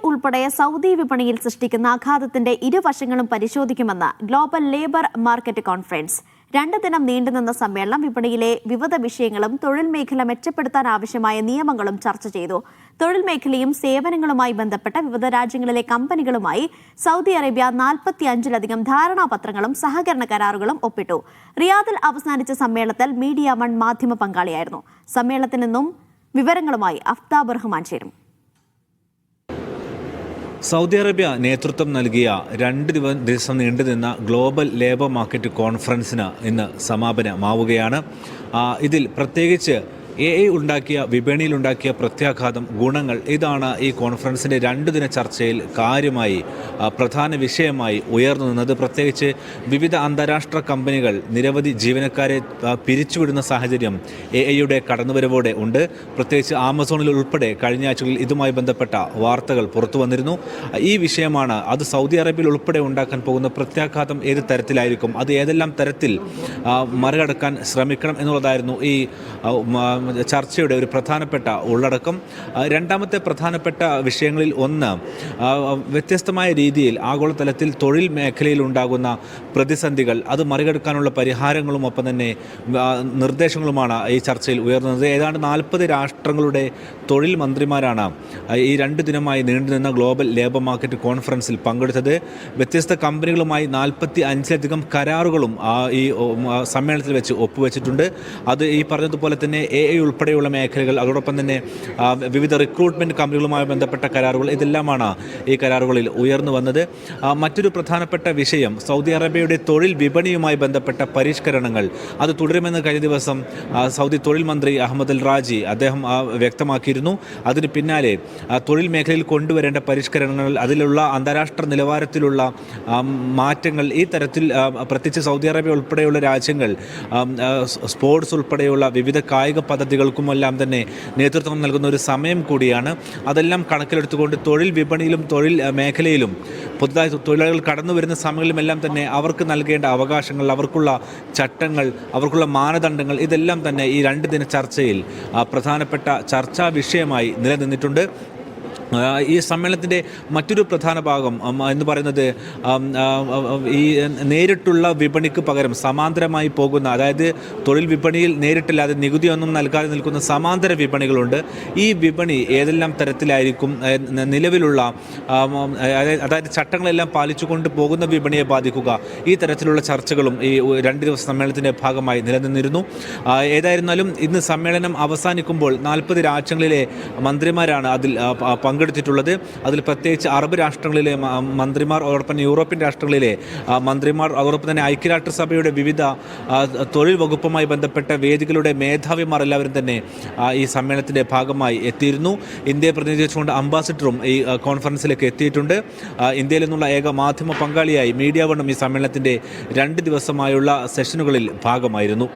ഉൾപ്പെടെ സൗദി വിപണിയിൽ സൃഷ്ടിക്കുന്ന ആഘാതത്തിന്റെ ഇരുവശങ്ങളും പരിശോധിക്കുമെന്ന് ഗ്ലോബൽ ലേബർ മാർക്കറ്റ് കോൺഫറൻസ്. 2 ദിനം നീണ്ടുനിന്ന സമ്മേളനം വിപണിയിലെ വിവിധ വിഷയങ്ങളും തൊഴിൽ മേഖല മെച്ചപ്പെടുത്താൻ ആവശ്യമായ നിയമങ്ങളും ചർച്ച ചെയ്തു. തൊഴിൽ മേഖലയും സേവനങ്ങളുമായി ബന്ധപ്പെട്ട വിവിധ രാജ്യങ്ങളിലെ കമ്പനികളുമായി സൗദി അറേബ്യ 45-ലധികം ധാരണാപത്രങ്ങളും സഹകരണ കരാറുകളും ഒപ്പിട്ടു. റിയാദിൽ അവസാനിച്ച സമ്മേളനത്തിൽ മീഡിയ 1 മാധ്യമ പങ്കാളിയായിരുന്നു. സമ്മേളനത്തിൽ നിന്നും വിവരങ്ങളുമായി അഫ്താബ് റഹ്മാൻ ചേരും. സൗദി അറേബ്യ നേതൃത്വം നൽകിയ 2 ദിവസം നീണ്ടുനിന്ന ഗ്ലോബൽ ലേബർ മാർക്കറ്റ് കോൺഫറൻസിന് ഇന്ന് സമാപനമാവുകയാണ്. ഇതിൽ പ്രത്യേകിച്ച് വിപണിയിലുണ്ടാക്കിയ പ്രത്യാഘാതം, ഗുണങ്ങൾ, ഇതാണ് ഈ കോൺഫറൻസിൻ്റെ 2 ദിന ചർച്ചയിൽ കാര്യമായി പ്രധാന വിഷയമായി ഉയർന്നു നിന്നത്. പ്രത്യേകിച്ച് വിവിധ അന്താരാഷ്ട്ര കമ്പനികൾ നിരവധി ജീവനക്കാരെ പിരിച്ചുവിടുന്ന സാഹചര്യം യുടെ കടന്നുവരവോടെ ഉണ്ട്. പ്രത്യേകിച്ച് ആമസോണിൽ ഉൾപ്പെടെ കഴിഞ്ഞ ആഴ്ചകളിൽ ഇതുമായി ബന്ധപ്പെട്ട വാർത്തകൾ പുറത്തു വന്നിരുന്നു. ഈ വിഷയമാണ്. അത് സൗദി അറേബ്യയിൽ ഉൾപ്പെടെ ഉണ്ടാക്കാൻ പോകുന്ന പ്രത്യാഘാതം ഏത് തരത്തിലായിരിക്കും, അത് ഏതെല്ലാം തരത്തിൽ മറികടക്കാൻ ശ്രമിക്കണം എന്നുള്ളതായിരുന്നു ഈ ചർച്ചയുടെ ഒരു പ്രധാനപ്പെട്ട ഉള്ളടക്കം. രണ്ടാമത്തെ പ്രധാനപ്പെട്ട വിഷയങ്ങളിൽ ഒന്ന്, വ്യത്യസ്തമായ രീതിയിൽ ആഗോളതലത്തിൽ തൊഴിൽ മേഖലയിൽ ഉണ്ടാകുന്ന പ്രതിസന്ധികൾ, അത് മറികടക്കാനുള്ള പരിഹാരങ്ങളും ഒപ്പം തന്നെ നിർദ്ദേശങ്ങളുമാണ് ഈ ചർച്ചയിൽ ഉയർന്നത്. ഏതാണ്ട് 40 രാഷ്ട്രങ്ങളുടെ തൊഴിൽ മന്ത്രിമാരാണ് ഈ 2 ദിനമായി നീണ്ടുനിന്ന ഗ്ലോബൽ ലേബർ മാർക്കറ്റ് കോൺഫറൻസിൽ പങ്കെടുത്തത്. വ്യത്യസ്ത കമ്പനികളുമായി 45-ലധികം കരാറുകളും ഈ സമ്മേളനത്തിൽ വെച്ച് ഒപ്പുവെച്ചിട്ടുണ്ട്. അത് ഈ പറഞ്ഞതുപോലെ തന്നെ ഉൾപ്പെടെയുള്ള മേഖലകൾ, അതോടൊപ്പം തന്നെ വിവിധ റിക്രൂട്ട്മെൻറ്റ് കമ്പനികളുമായി ബന്ധപ്പെട്ട കരാറുകൾ, ഇതെല്ലാമാണ് ഈ കരാറുകളിൽ ഉയർന്നു വന്നത്. മറ്റൊരു പ്രധാനപ്പെട്ട വിഷയം സൗദി അറേബ്യയുടെ തൊഴിൽ വിപണിയുമായി ബന്ധപ്പെട്ട പരിഷ്കരണങ്ങൾ. അത് തുടരുമെന്ന് കഴിഞ്ഞ ദിവസം സൗദി തൊഴിൽ മന്ത്രി അഹമ്മദ് അൽ റാജി അദ്ദേഹം വ്യക്തമാക്കിയിരുന്നു. അതിന് പിന്നാലെ തൊഴിൽ മേഖലയിൽ കൊണ്ടുവരേണ്ട പരിഷ്കരണങ്ങൾ, അതിലുള്ള അന്താരാഷ്ട്ര നിലവാരത്തിലുള്ള മാറ്റങ്ങൾ, ഈ തരത്തിൽ പ്രത്യേകിച്ച് സൗദി അറേബ്യ ഉൾപ്പെടെയുള്ള രാജ്യങ്ങൾ സ്പോർട്സ് ഉൾപ്പെടെയുള്ള വിവിധ കായിക പദ്ധതികൾക്കുമെല്ലാം തന്നെ നേതൃത്വം നൽകുന്ന ഒരു സമയം കൂടിയാണ്. അതെല്ലാം കണക്കിലെടുത്തുകൊണ്ട് തൊഴിൽ വിപണിയിലും തൊഴിൽ മേഖലയിലും പുതുതായി തൊഴിലാളികൾ കടന്നു വരുന്ന സമയങ്ങളിലുമെല്ലാം തന്നെ അവർക്ക് നൽകേണ്ട അവകാശങ്ങൾ, അവർക്കുള്ള ചട്ടങ്ങൾ, അവർക്കുള്ള മാനദണ്ഡങ്ങൾ, ഇതെല്ലാം തന്നെ ഈ 2 ദിന ചർച്ചയിൽ പ്രധാനപ്പെട്ട ചർച്ചാ വിഷയമായി നിലനിന്നിട്ടുണ്ട്. ഈ സമ്മേളനത്തിൻ്റെ മറ്റൊരു പ്രധാന ഭാഗം എന്ന് പറയുന്നത് ഈ നേരിട്ടുള്ള വിപണിക്ക് പകരം സമാന്തരമായി പോകുന്ന, അതായത് തൊഴിൽ വിപണിയിൽ നേരിട്ടില്ലാതെ നികുതിയൊന്നും നൽകാതെ നിൽക്കുന്ന സമാന്തര വിപണികളുണ്ട്. ഈ വിപണി ഏതെല്ലാം തരത്തിലായിരിക്കും നിലവിലുള്ള, അതായത് ചട്ടങ്ങളെല്ലാം പാലിച്ചുകൊണ്ട് പോകുന്ന വിപണിയെ ബാധിക്കുക, ഈ തരത്തിലുള്ള ചർച്ചകളും ഈ 2 ദിവസ സമ്മേളനത്തിൻ്റെ ഭാഗമായി നിലനിന്നിരുന്നു. ഏതായിരുന്നാലും ഇന്ന് സമ്മേളനം അവസാനിക്കുമ്പോൾ 40 രാജ്യങ്ങളിലെ മന്ത്രിമാരാണ് അതിൽ പങ്കെടുത്തിട്ടുള്ളത്. അതിൽ പ്രത്യേകിച്ച് അറബ് രാഷ്ട്രങ്ങളിലെ മന്ത്രിമാർ, അതോടൊപ്പം യൂറോപ്യൻ രാഷ്ട്രങ്ങളിലെ മന്ത്രിമാർ, അതോടൊപ്പം തന്നെ ഐക്യരാഷ്ട്രസഭയുടെ വിവിധ തൊഴിൽ വകുപ്പുമായി ബന്ധപ്പെട്ട വേദികളുടെ മേധാവിമാർ എല്ലാവരും തന്നെ ഈ സമ്മേളനത്തിൻ്റെ ഭാഗമായി എത്തിയിരുന്നു. ഇന്ത്യയെ പ്രതിനിധീകരിച്ചുകൊണ്ട് അംബാസിഡറും ഈ കോൺഫറൻസിലേക്ക് എത്തിയിട്ടുണ്ട്. ഇന്ത്യയിൽ നിന്നുള്ള ഏക മാധ്യമ പങ്കാളിയായി മീഡിയ 1 ഈ സമ്മേളനത്തിൻ്റെ 2 ദിവസമായുള്ള സെഷനുകളിൽ ഭാഗമായിരുന്നു.